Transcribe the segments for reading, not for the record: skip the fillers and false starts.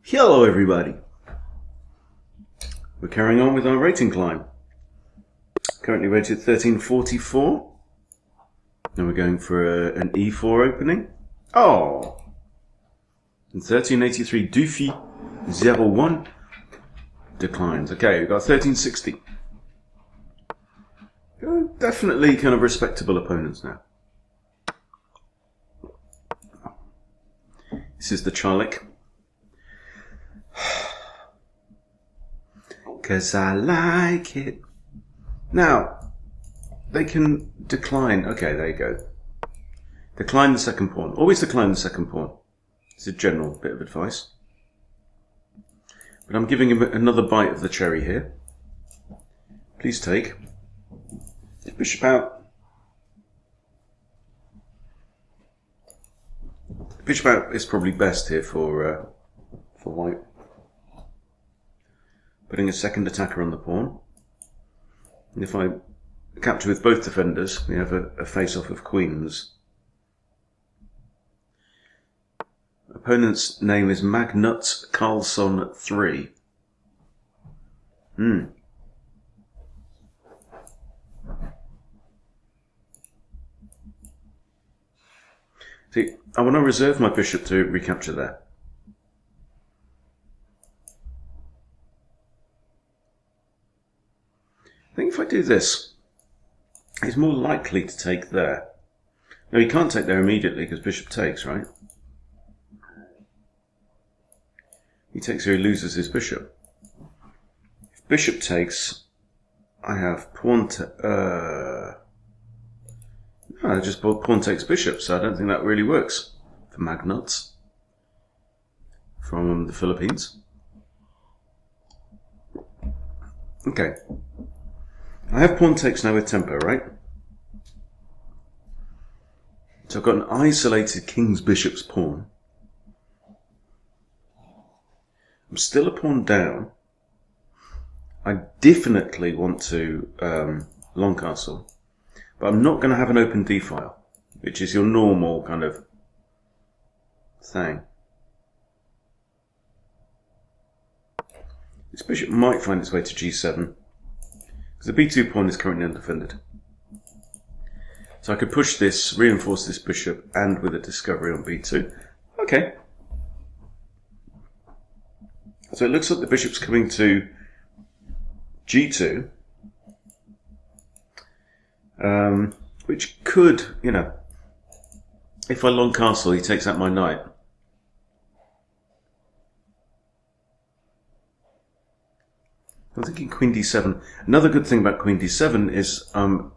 Hello everybody! We're carrying on with our rating climb. Currently rated 1344. And we're going for an E4 opening. Oh! And 1383 Duffy 01 declines. Okay, we've got 1360. Definitely kind of respectable opponents now. This is the Charlick. 'Cause I like it. Now, they can decline. Okay, there you go. Decline the second pawn. Always decline the second pawn. It's a general bit of advice. But I'm giving him another bite of the cherry here. Please take. Bishop out. Bishop out is probably best here for white. Putting a second attacker on the pawn. And if I capture with both defenders, we have a face-off of queens. Opponent's name is Magnus Carlson 3. See, I want to reserve my bishop to recapture there. I think if I do this, he's more likely to take there. No, he can't take there immediately because bishop takes, right? He takes here, he loses his bishop. If bishop takes, I have pawn no, I just bought pawn takes bishop, so I don't think that really works for Magnuts from the Philippines. Okay. I have pawn takes now with tempo, right? So I've got an isolated king's bishop's pawn. I'm still a pawn down. I definitely want to long castle, but I'm not going to have an open d-file, which is your normal kind of thing. This bishop might find its way to g7. The b2 pawn is currently undefended. So I could push this, reinforce this bishop, and with a discovery on b2. Okay. So it looks like the bishop's coming to g2. Which could, you know, if I long castle, he takes out my knight. I'm thinking queen d7. Another good thing about queen d7 is I'm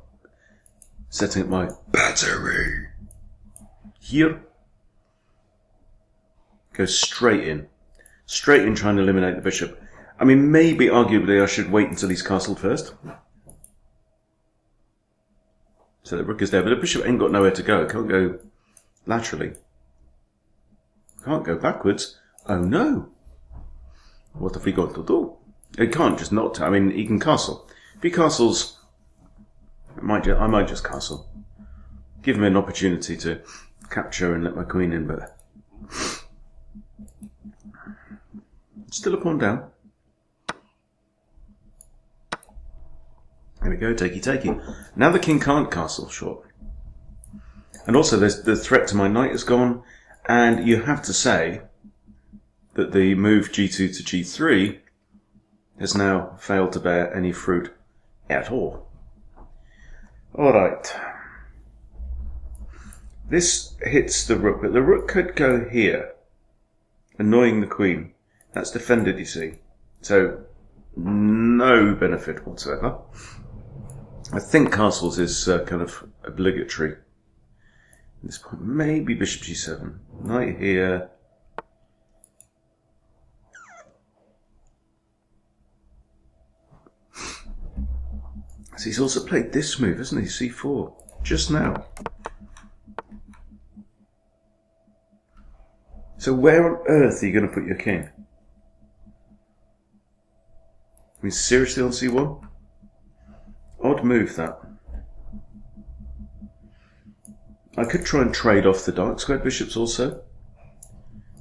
setting up my battery. Here. Go straight in. Straight in trying to eliminate the bishop. I mean, maybe, arguably, I should wait until he's castled first. So the rook is there, but the bishop ain't got nowhere to go. It can't go laterally. Can't go backwards. Oh no. What have we got to do? It can't just not. I mean, he can castle. If he castles, I might just castle. Give him an opportunity to capture and let my queen in, but still a pawn down. There we go, takey. Now the king can't castle short. And also there's the threat to my knight is gone, and you have to say that the move g2 to g3 has now failed to bear any fruit at all. Alright. This hits the rook, but the rook could go here, annoying the queen. That's defended, you see. So, no benefit whatsoever. I think castles is kind of obligatory. At this point, maybe bishop g7. Knight here. So he's also played this move, hasn't he? c4. Just now. So where on earth are you going to put your king? I mean, seriously on c1? Odd move, that. I could try and trade off the dark squared bishops also.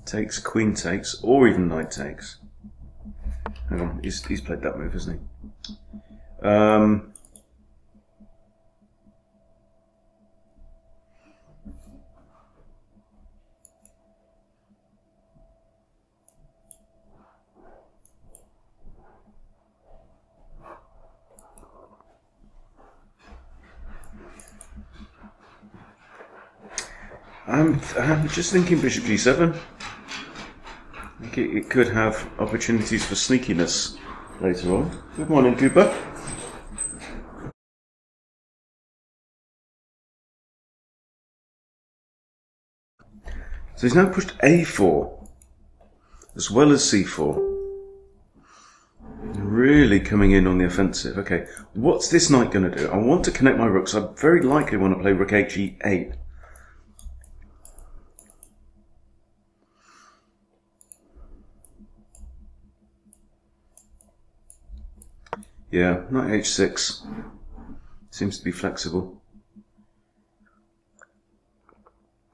takes, queen takes, or even knight takes. Hang on, he's played that move, hasn't he? I'm just thinking bishop g7. I think it could have opportunities for sneakiness later on. Good morning, Cooper. So he's now pushed a4 as well as c4. Really coming in on the offensive. Okay, what's this knight going to do? I want to connect my rooks. I very likely want to play rook h8. Yeah, knight h6 seems to be flexible.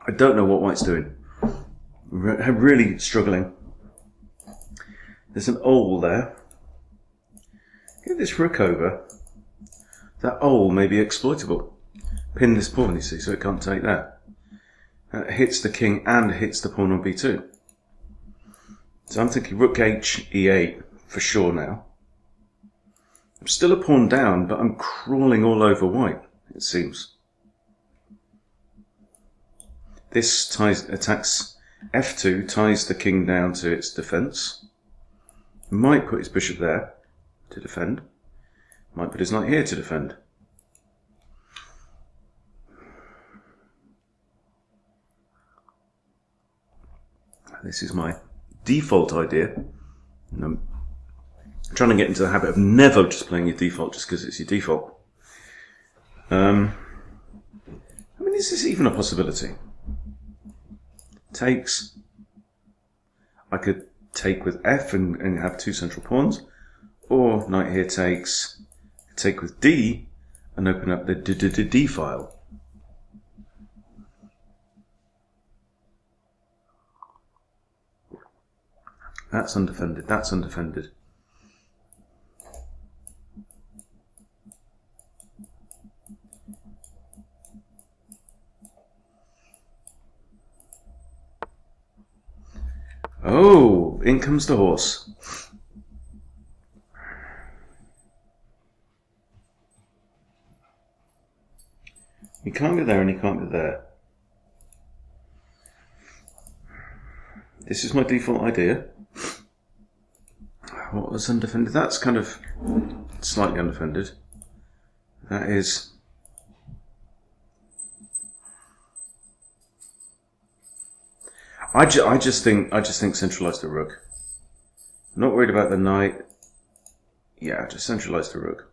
I don't know what white's doing. I'm really struggling. There's an awl there. Get this rook over. That awl may be exploitable. Pin this pawn, you see, so it can't take that. That hits the king and hits the pawn on b2. So I'm thinking rook h e8 for sure now. I'm still a pawn down, but I'm crawling all over white, it seems. This attacks f2, ties the king down to its defence. Might put his bishop there to defend. Might put his knight here to defend. This is my default idea. And I'm trying to get into the habit of never just playing your default just because it's your default. I mean, is this even a possibility? Takes. I could take with f and have two central pawns, or knight here takes, take with d and open up the d file. That's undefended, that's undefended. Oh, in comes the horse. He can't go there and he can't go there. This is my default idea. What was undefended? That's kind of slightly undefended. That is... I just think centralise the rook. I'm not worried about the knight. Yeah, just centralise the rook.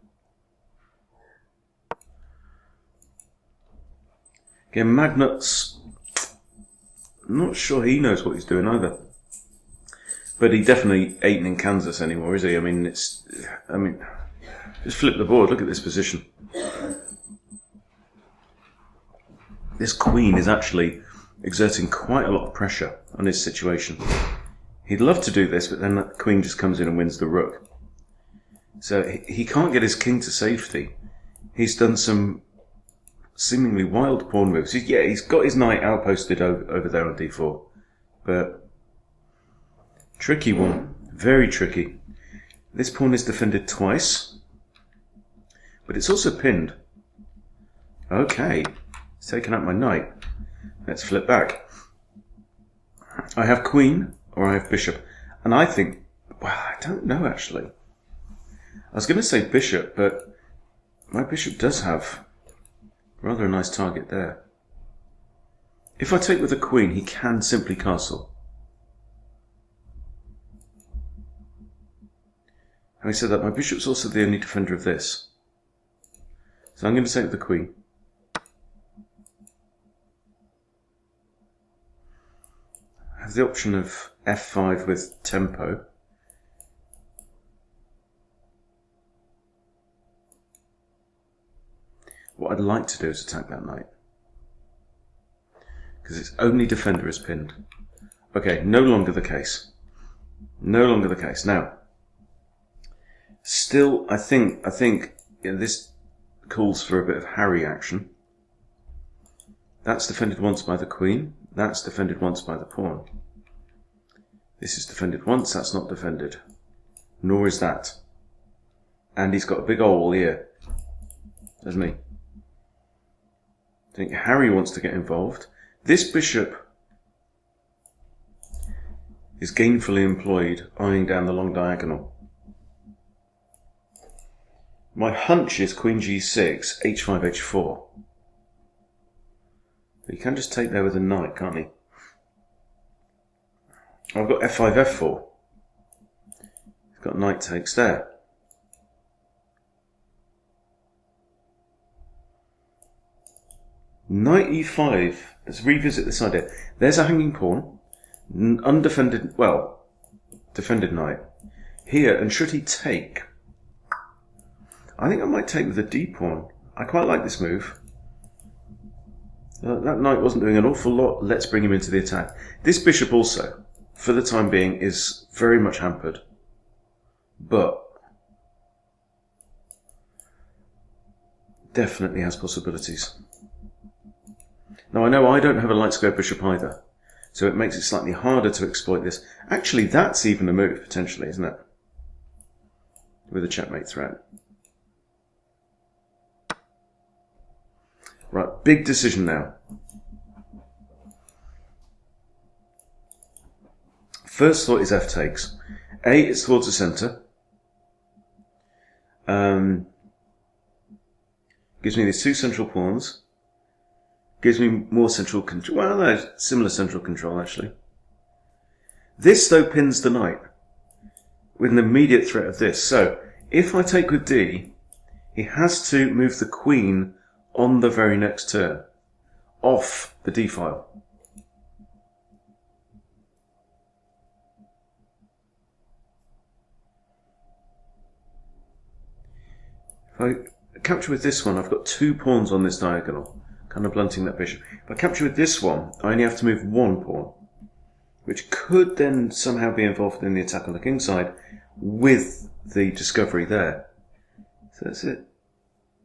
Again, Magnus, I'm not sure he knows what he's doing either. But he definitely ain't in Kansas anymore, is he? I mean, just flip the board. Look at this position. This queen is actually exerting quite a lot of pressure on his situation. He'd love to do this, but then that queen just comes in and wins the rook. So he can't get his king to safety. He's done some seemingly wild pawn moves. He's got his knight outposted over there on d4. But tricky one. Very tricky. This pawn is defended twice. But it's also pinned. Okay. It's taken out my knight. Let's flip back. I have queen or I have bishop. And I think, well, I don't know actually. I was going to say bishop, but my bishop does have rather a nice target there. If I take with a queen, he can simply castle. Having said that, my bishop's also the only defender of this. So I'm going to take with the queen. I have the option of f5 with tempo. What I'd like to do is attack that knight. Because its only defender is pinned. Okay, no longer the case. No longer the case. Now, still, I think this calls for a bit of Harry action. That's defended once by the queen. That's defended once by the pawn. This is defended once. That's not defended. Nor is that. And he's got a big hole here, doesn't he? I think Harry wants to get involved. This bishop is gainfully employed eyeing down the long diagonal. My hunch is queen g6, h5, h4. But he can just take there with a knight, can't he? I've got f5, f4. He's got knight takes there. Knight e5. Let's revisit this idea. There's a hanging pawn. Undefended, well, defended knight. Here, and should he take? I think I might take with the d pawn. I quite like this move. That knight wasn't doing an awful lot. Let's bring him into the attack. This bishop also, for the time being, is very much hampered. But definitely has possibilities. Now I know I don't have a light square bishop either, so it makes it slightly harder to exploit this. Actually, that's even a move, potentially, isn't it? With a checkmate threat. Right, big decision now. First thought is f takes. A, it's towards the centre. Gives me these two central pawns. Gives me more central control. Well, no, similar central control, actually. This, though, pins the knight with an immediate threat of this. So, if I take with d, he has to move the queen on the very next turn, off the d file. If I capture with this one, I've got two pawns on this diagonal, kind of blunting that bishop. If I capture with this one, I only have to move one pawn, which could then somehow be involved in the attack on the king side with the discovery there. So that's it.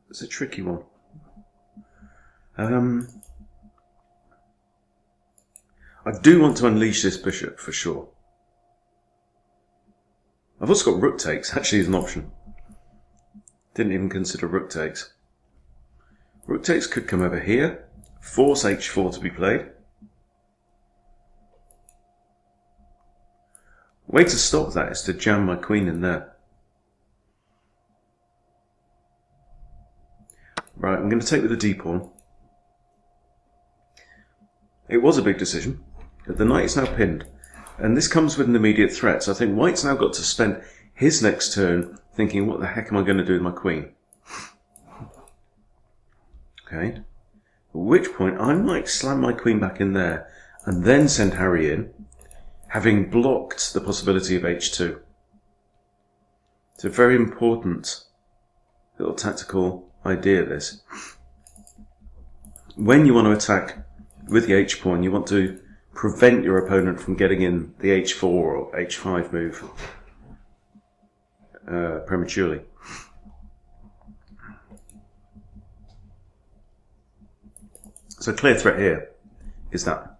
It's a tricky one. I do want to unleash this bishop for sure. I've also got rook takes, actually, as an option. Didn't even consider rook takes. Rook takes could come over here, force h4 to be played. Way to stop that is to jam my queen in there. Right, I'm going to take with the d pawn. It was a big decision, but the knight is now pinned. And this comes with an immediate threat, so I think white's now got to spend his next turn thinking, what the heck am I going to do with my queen? Okay. At which point, I might slam my queen back in there and then send Harry in, having blocked the possibility of h2. It's a very important little tactical idea, this. When you want to attack with the h-pawn, you want to prevent your opponent from getting in the h4 or h5 move prematurely. So a clear threat here is that.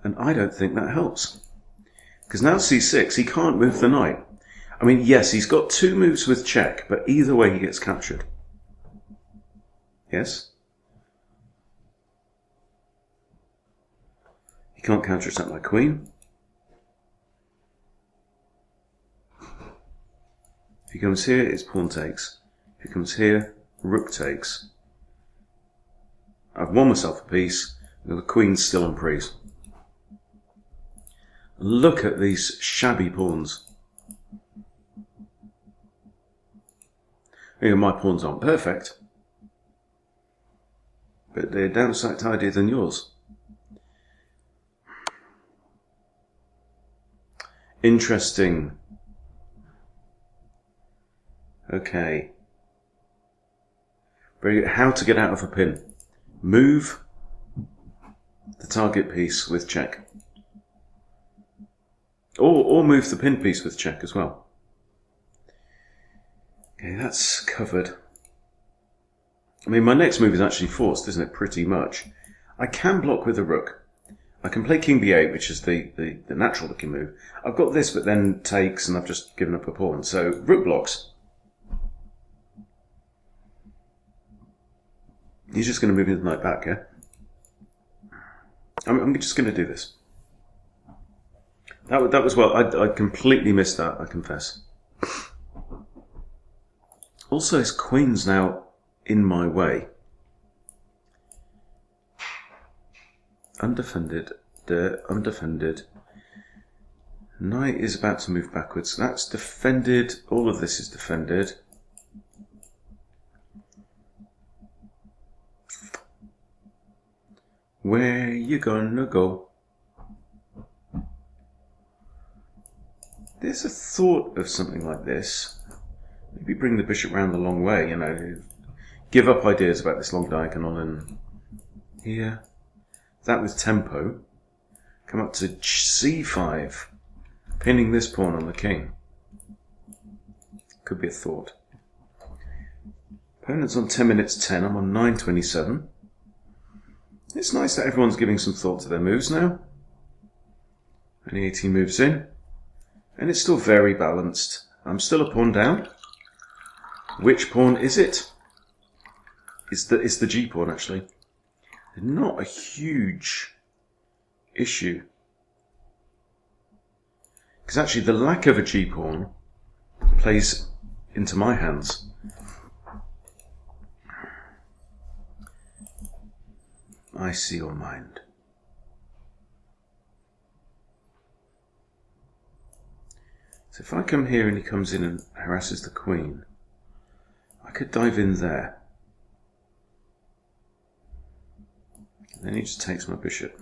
And I don't think that helps. Because now c6, he can't move the knight. I mean, yes, he's got two moves with check, but either way he gets captured. Yes? He can't counter-attack my queen. If he comes here, it's pawn takes. If he comes here, rook takes. I've won myself a piece, and the queen's still on prise. Look at these shabby pawns. You know, my pawns aren't perfect, but they're damn sight tidier than yours. Interesting. Very good. How to get out of a pin. Move the target piece with check. Or move the pin piece with check as well. Okay, that's covered. I mean, my next move is actually forced, isn't it? Pretty much. I can block with a rook. I can play king b8, which is the natural looking move. I've got this, but then takes, and I've just given up a pawn. So, rook blocks. He's just going to move the knight back, yeah? I'm just going to do this. That was well. I completely missed that, I confess. Also, his queen's now in my way. Undefended. Undefended. Knight is about to move backwards. That's defended. All of this is defended. Where you gonna go? There's a thought of something like this. Maybe bring the bishop round the long way, you know. Give up ideas about this long diagonal and here. That with tempo. Come up to c5. Pinning this pawn on the king. Could be a thought. Opponent's on 10 minutes 10. I'm on 9:27. It's nice that everyone's giving some thought to their moves now. Only 18 moves in. And it's still very balanced. I'm still a pawn down. Which pawn is it? It's the G pawn, actually. Not a huge issue. Because actually the lack of a G pawn plays into my hands. I see your mind. So if I come here and he comes in and harasses the queen, I could dive in there. And then he just takes my bishop.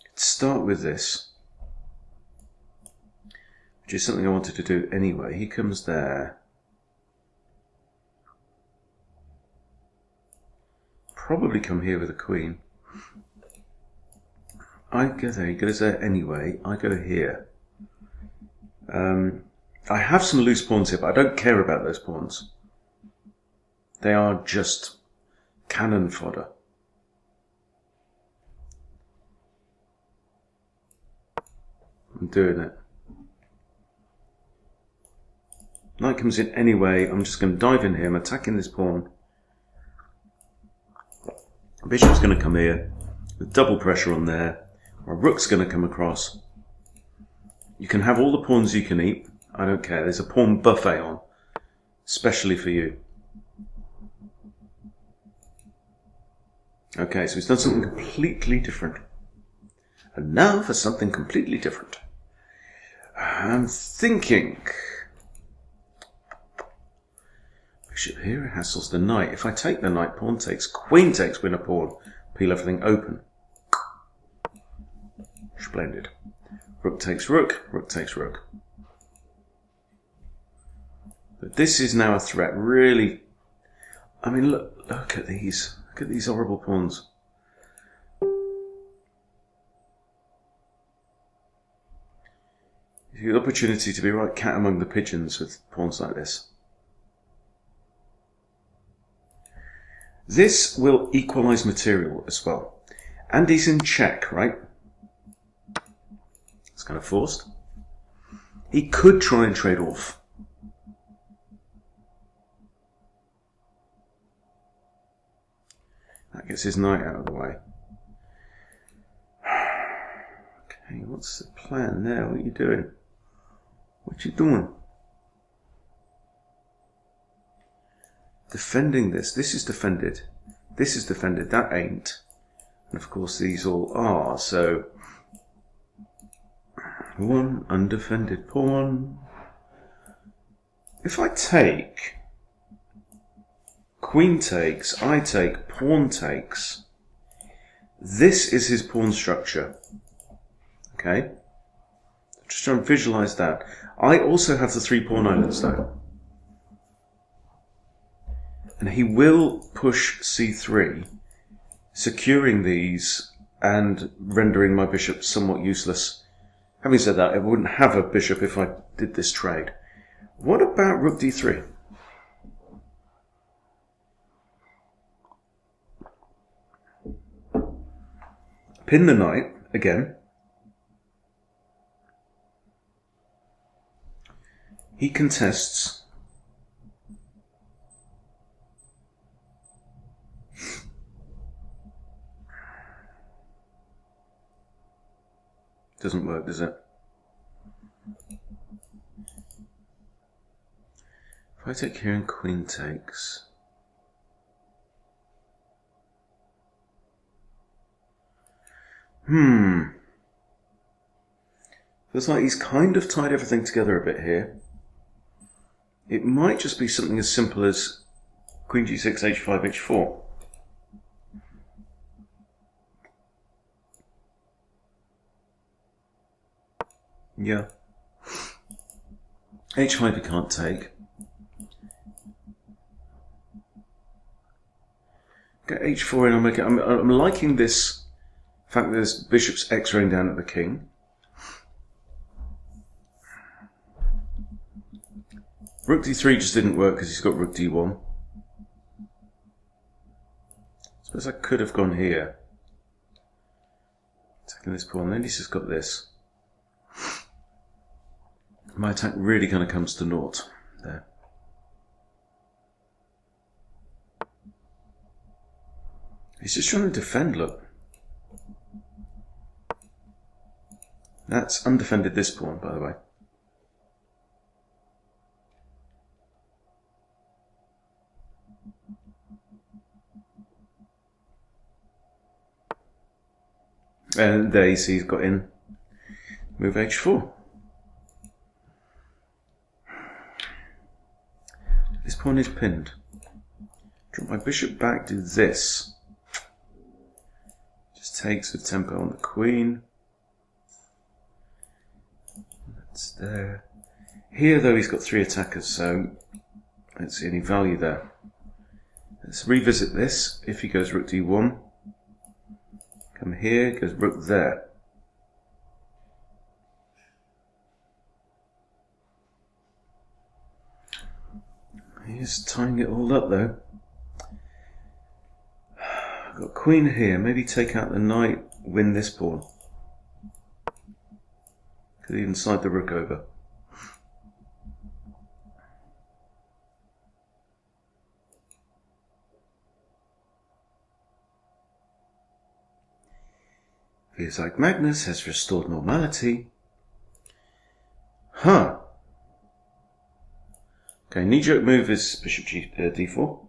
Let's start with this, which is something I wanted to do anyway. He comes there. Probably come here with a queen. I go there, he goes there anyway. I go here. I have some loose pawns here, but I don't care about those pawns. They are just cannon fodder. I'm doing it. Knight comes in anyway. I'm just going to dive in here. I'm attacking this pawn. Bishop's going to come here with double pressure on there. My rook's going to come across. You can have all the pawns you can eat. I don't care. There's a pawn buffet on, especially for you. Okay, so he's done something completely different. And now for something completely different. I'm thinking. Bishop here hassles the knight. If I take the knight, pawn takes, queen takes, win a pawn, peel everything open. Splendid. Rook takes rook, rook takes rook. But this is now a threat, really. I mean, look at these. Look at these horrible pawns. You have the opportunity to be right cat among the pigeons with pawns like this. This will equalise material as well. And he's in check, right? It's kind of forced. He could try and trade off. That gets his knight out of the way. Okay, what's the plan there? What are you doing? What you doing? Defending this. This is defended. This is defended. That ain't. And of course these all are. So one undefended pawn. If I take, queen takes, I take, pawn takes. This is his pawn structure. Okay? Just trying to visualise that. I also have the 3 pawn islands though. And he will push c3, securing these and rendering my bishop somewhat useless. Having said that, I wouldn't have a bishop if I did this trade. What about rook d3? Pin the knight again. He contests. Doesn't work, does it? If I take here and queen takes. Feels like he's kind of tied everything together a bit here. It might just be something as simple as queen g6, h5, h4. Yeah. h5 he can't take. Get h4 in, I'll make it. I'm liking this fact that there's bishop's x-raying down at the king. Rook d3 just didn't work because he's got rook d1. I suppose I could have gone here. Taking this pawn, then he's just got this. My attack really kind of comes to naught there. He's just trying to defend, look. That's undefended this pawn, by the way. And there you see he's got in. Move h4. This pawn is pinned. Drop my bishop back, do this. Just takes with tempo on the queen. That's there. Here though he's got 3 attackers, so I don't see any value there. Let's revisit this. If he goes rook d1, come here, goes rook there. He's tying it all up though. I've got queen here, maybe take out the knight, win this pawn. Could even slide the rook over. Feels like Magnus has restored normality. Huh. Okay, knee-jerk move is bishop d4.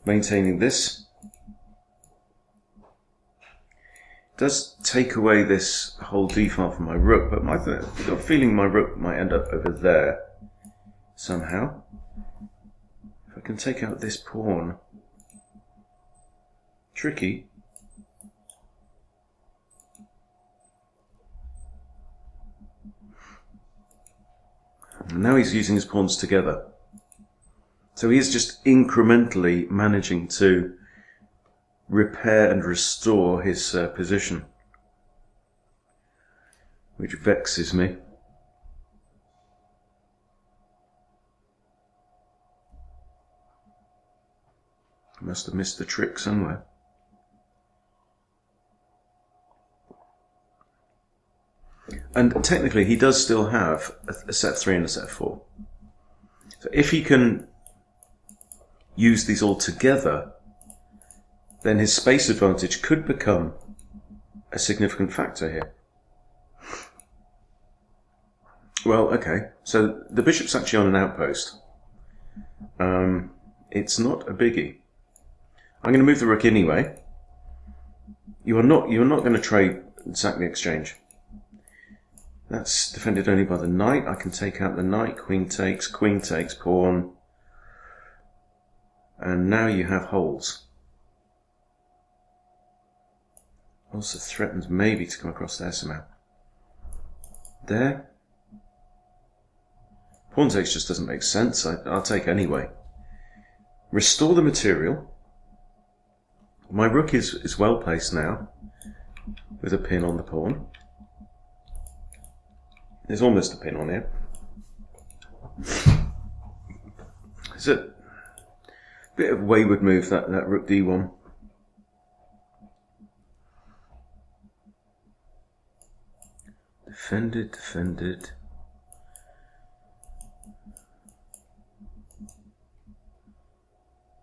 Maintaining this. Does take away this whole d-file from my rook, but I've got a feeling my rook might end up over there somehow. If I can take out this pawn. Tricky. And now he's using his pawns together. So he's just incrementally managing to repair and restore his position, which vexes me. I must have missed the trick somewhere. And technically he does still have a set 3 and a set 4. So if he can use these all together, then his space advantage could become a significant factor here. Well, okay, so the bishop's actually on an outpost. It's not a biggie. I'm going to move the rook anyway. You're not going to trade sack the exchange. That's defended only by the knight. I can take out the knight, queen takes, pawn. And now you have holes. Also threatens maybe to come across there somehow. There. Pawn takes just doesn't make sense. I'll take anyway. Restore the material. My rook is well placed now, with a pin on the pawn. There's almost a pin on here. It's a bit of a wayward move, that rook d1. Defended, defended.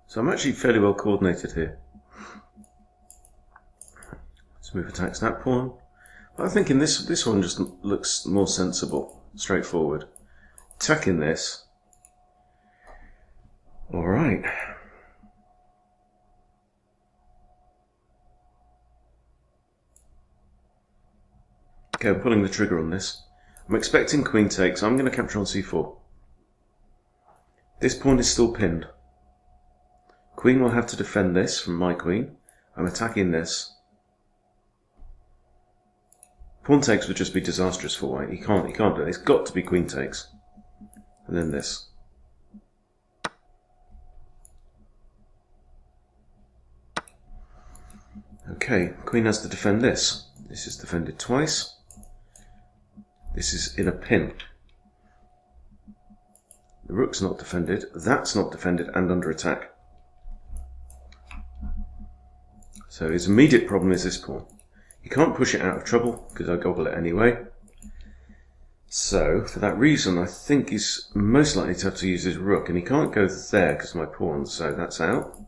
So I'm actually fairly well coordinated here. This move attacks that pawn. But I'm thinking this one just looks more sensible, straightforward. Attacking this. Alright. Okay, I'm pulling the trigger on this. I'm expecting queen takes. I'm going to capture on c4. This pawn is still pinned. Queen will have to defend this from my queen. I'm attacking this. Pawn takes would just be disastrous for white. He can't do it. It's got to be queen takes. And then this. Okay, queen has to defend this. This is defended twice. This is in a pin. The rook's not defended. That's not defended and under attack. So his immediate problem is this pawn. He can't push it out of trouble because I gobble it anyway. So for that reason I think he's most likely to have to use his rook, and he can't go there because of my pawn, so that's out.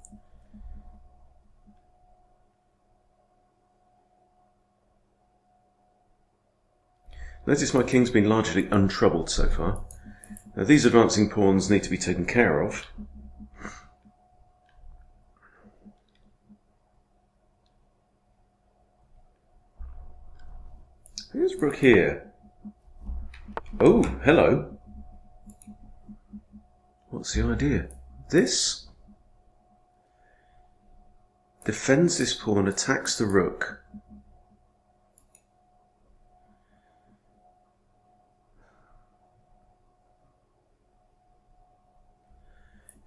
Notice my king's been largely untroubled so far. Now these advancing pawns need to be taken care of. Here's rook here. Oh, hello. What's the idea? This defends this pawn, attacks the rook.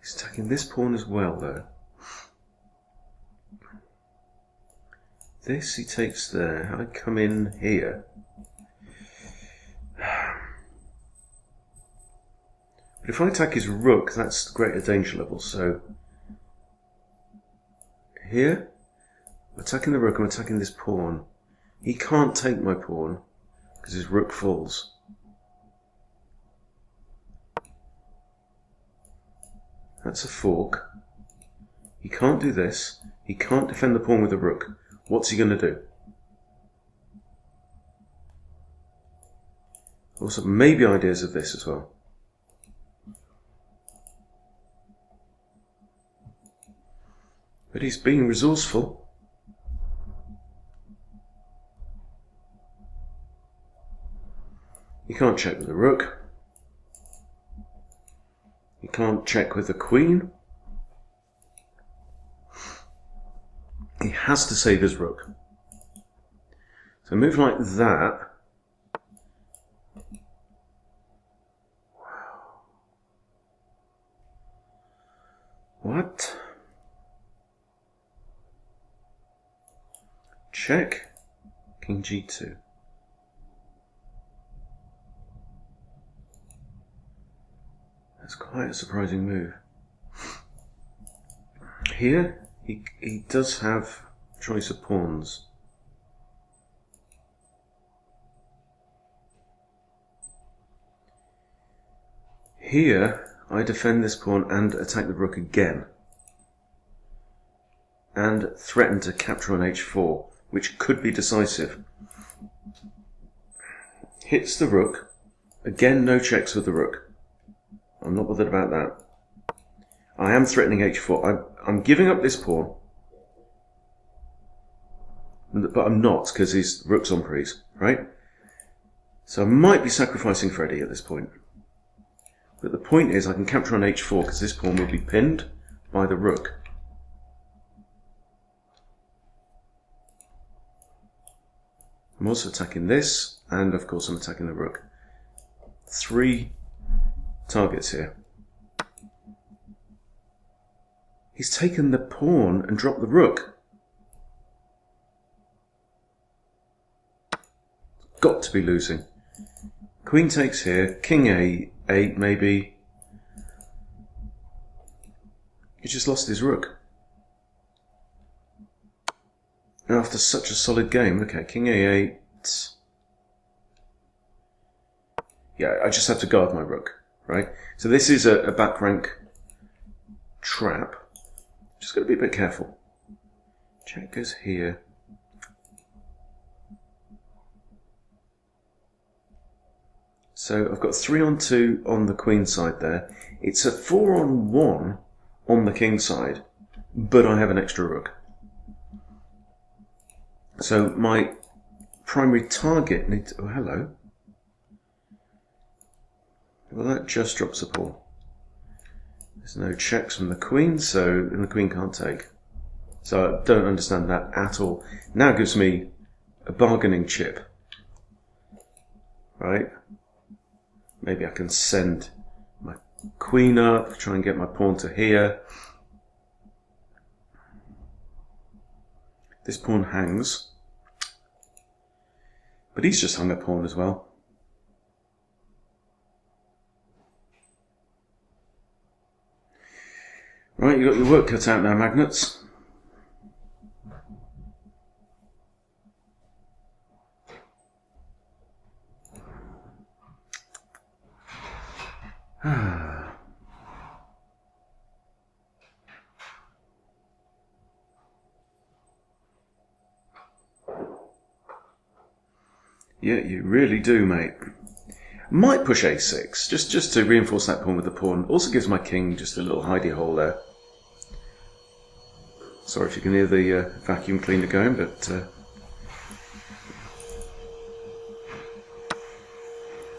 He's attacking this pawn as well, though. This he takes there. I come in here. But if I attack his rook, that's greater danger level. So here, I'm attacking the rook, I'm attacking this pawn. He can't take my pawn because his rook falls. That's a fork. He can't do this. He can't defend the pawn with the rook. What's he going to do? Also, maybe ideas of this as well. But he's being resourceful. He can't check with the rook. He can't check with the queen. He has to save his rook. So a move like that. What? Check. King g2. That's quite a surprising move. Here, he does have choice of pawns. Here, I defend this pawn and attack the rook again. And threaten to capture on h4, which could be decisive. Hits the rook. Again, no checks with the rook. I'm not bothered about that. I am threatening h4. I'm giving up this pawn. But I'm not, because his rook's on prise, right? So I might be sacrificing Freddy at this point. But the point is I can capture on h4 because this pawn will be pinned by the rook. I'm also attacking this, and of course I'm attacking the rook. 3 targets here. He's taken the pawn and dropped the rook. Got to be losing. Queen takes here, king a8 maybe. He just lost his rook. And after such a solid game, look at king a8. Yeah, I just have to guard my rook, right? So this is a back rank trap. Just got to be a bit careful. Check goes here. So I've got 3-on-2 on the queen side there. It's a 4-on-1 on the king side, but I have an extra rook. So my primary target needs... Oh, hello. Well, that just drops a pawn. There's no checks from the queen, and the queen can't take. So I don't understand that at all. Now it gives me a bargaining chip. Right? Maybe I can send my queen up, try and get my pawn to here. This pawn hangs. But he's just hung a pawn as well. Right, you've got your work cut out now, Magnets. Yeah, you really do, mate. Might push a6, just to reinforce that pawn with the pawn. Also gives my king just a little hidey hole there. Sorry if you can hear the vacuum cleaner going, but...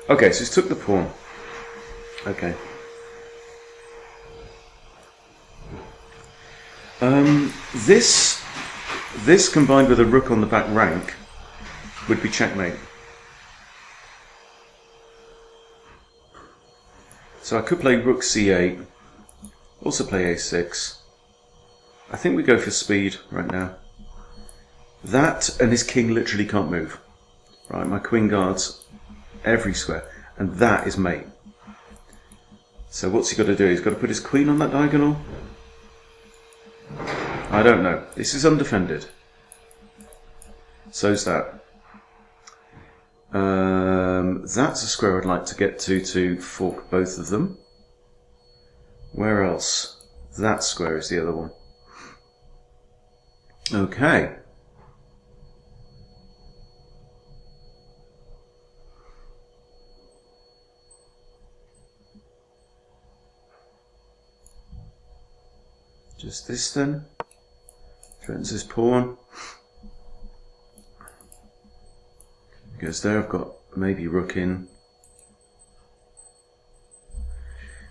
Okay, so he's took the pawn. Okay. This combined with a rook on the back rank would be checkmate. So I could play rook c8, also play a6. I think we go for speed right now. That and his king literally can't move. Right, my queen guards every square, and that is mate. So what's he got to do? He's got to put his queen on that diagonal? I don't know. This is undefended. So's that. That's a square I'd like to get to fork both of them. Where else? That square is the other one. Okay. Just this then. Threatens his pawn. Goes there, I've got maybe rook in.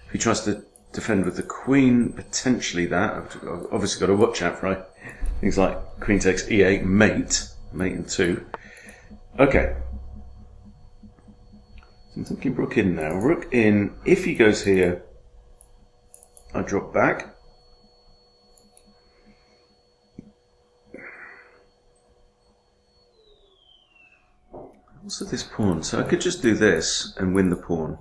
If he tries to defend with the queen, potentially that. I've obviously got to watch out, right? Things like queen takes e8, mate and 2. Okay. So I'm thinking rook in now. Rook in, if he goes here, I drop back. Also this pawn, so I could just do this and win the pawn.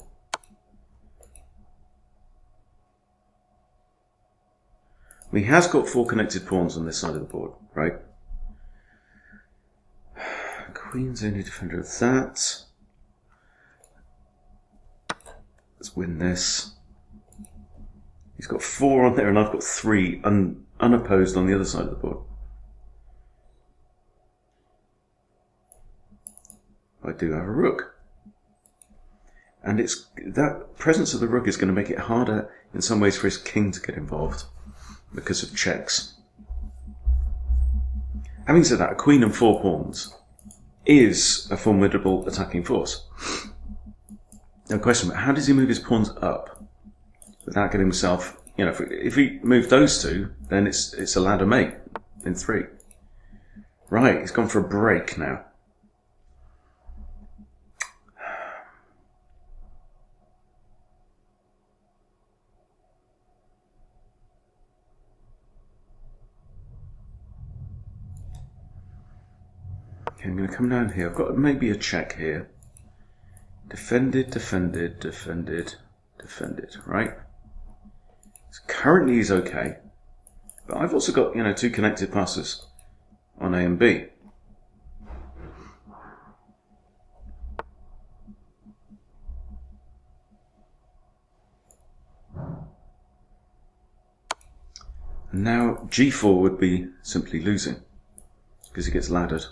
He has got 4 connected pawns on this side of the board, right? Queen's only defender of that. Let's win this. He's got 4 on there and I've got 3 unopposed on the other side of the board. I do have a rook. And it's that presence of the rook is going to make it harder in some ways for his king to get involved because of checks. Having said that, a queen and 4 pawns is a formidable attacking force. No question, but how does he move his pawns up without getting himself, you know, if he moved those 2, then it's a ladder mate in 3. Right, he's gone for a break now. Okay, I'm going to come down here. I've got maybe a check here. Defended, defended, defended, defended, right? So currently he's okay. But I've also got, two connected passes on A and B. Now G4 would be simply losing because he gets laddered.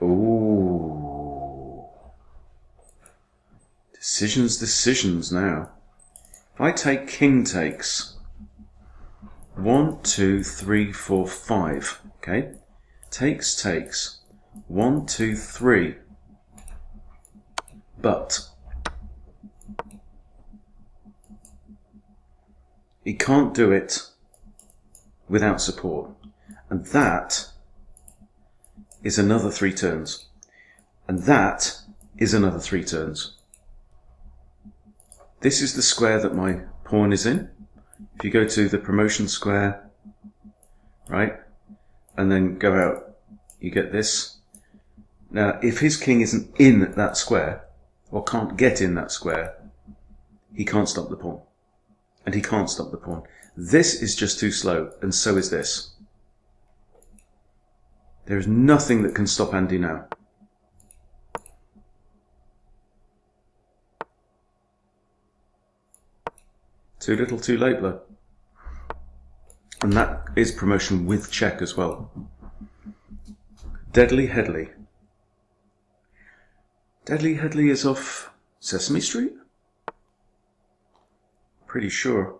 Ooh. Decisions now. If I take king takes 1, 2, 3, 4, 5. Okay? Takes 1, 2, 3. But he can't do it without support. And that is another 3 turns. And that is another 3 turns. This is the square that my pawn is in. If you go to the promotion square, right, and then go out, you get this. Now, if his king isn't in that square, or can't get in that square, he can't stop the pawn. And he can't stop the pawn. This is just too slow, and so is this. There is nothing that can stop Andy now. Too little, too late, blood. And that is promotion with check as well. Deadly Headley. Deadly Headley is off Sesame Street? Pretty sure.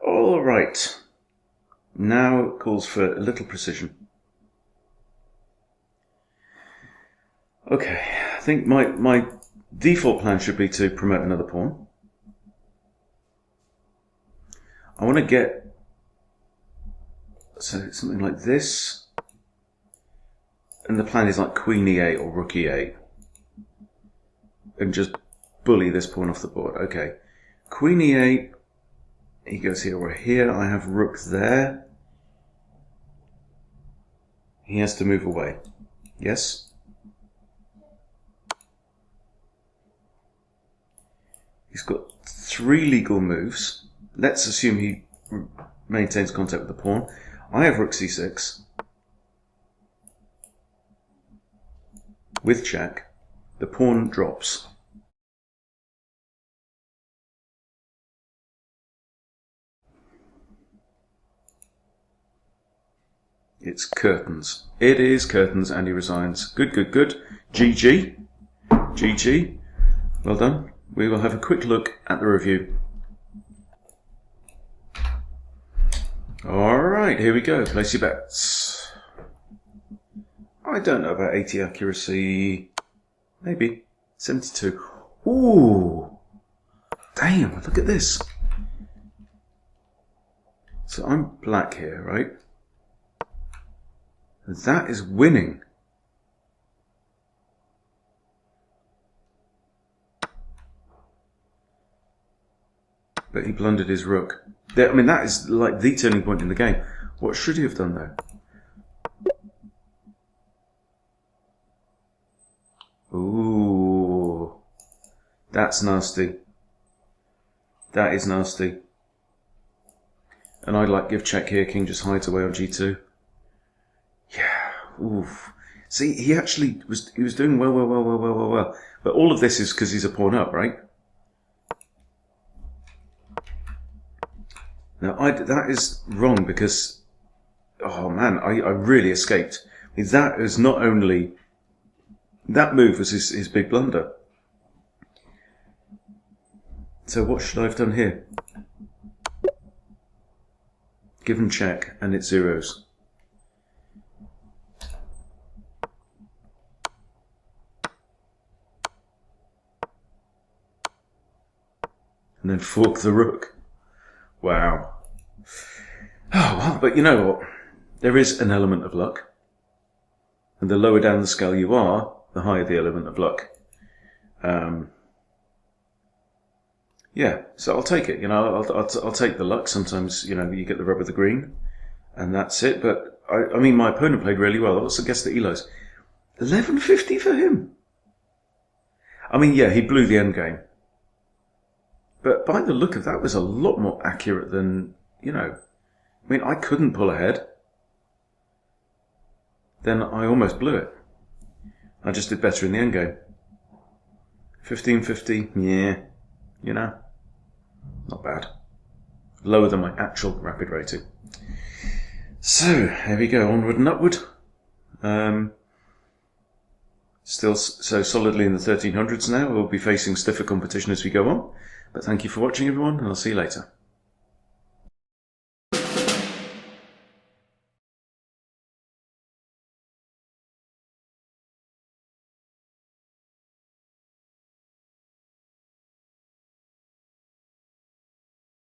All right. Now it calls for a little precision. Okay, I think my default plan should be to promote another pawn. I want to get something like this. And the plan is like Queen E8 or Rook E8. And just bully this pawn off the board. Okay. Queen E8. He goes here or here. I have Rook there. He has to move away. Yes? He's got 3 legal moves. Let's assume he maintains contact with the pawn. I have Rook C6. With check. The pawn drops. It's curtains. It is curtains, and he resigns. Good, good, good. GG. GG. Well done. We will have a quick look at the review. Alright, here we go. Place your bets. I don't know about 80 accuracy. Maybe. 72. Ooh. Damn, look at this. So I'm black here, right? That is winning. But he blundered his rook. I mean, that is like the turning point in the game. What should he have done though? Ooh. That's nasty. That is nasty. And I'd like give check here. King just hides away on G2. Yeah. Oof. See, he actually was doing well. But all of this is because he's a pawn up, right? Now, that is wrong because, oh man, I really escaped. That is not only, that move was his big blunder. So what should I have done here? Give him check and it's zeros. And then fork the rook. Wow. Oh, well, but you know what? There is an element of luck. And the lower down the scale you are, the higher the element of luck. Yeah, so I'll take it. I'll take the luck. Sometimes, you get the rub of the green. And that's it. But, I mean, my opponent played really well. What's the guess the elos? 1150 for him. I mean, yeah, he blew the end game. But by the look of that, was a lot more accurate than, you know. I mean, I couldn't pull ahead. Then I almost blew it. I just did better in the end game. 1550, yeah, you know, not bad. Lower than my actual rapid rating. So, here we go, onward and upward. Still so solidly in the 1300s now. We'll be facing stiffer competition as we go on. But thank you for watching, everyone, and I'll see you later.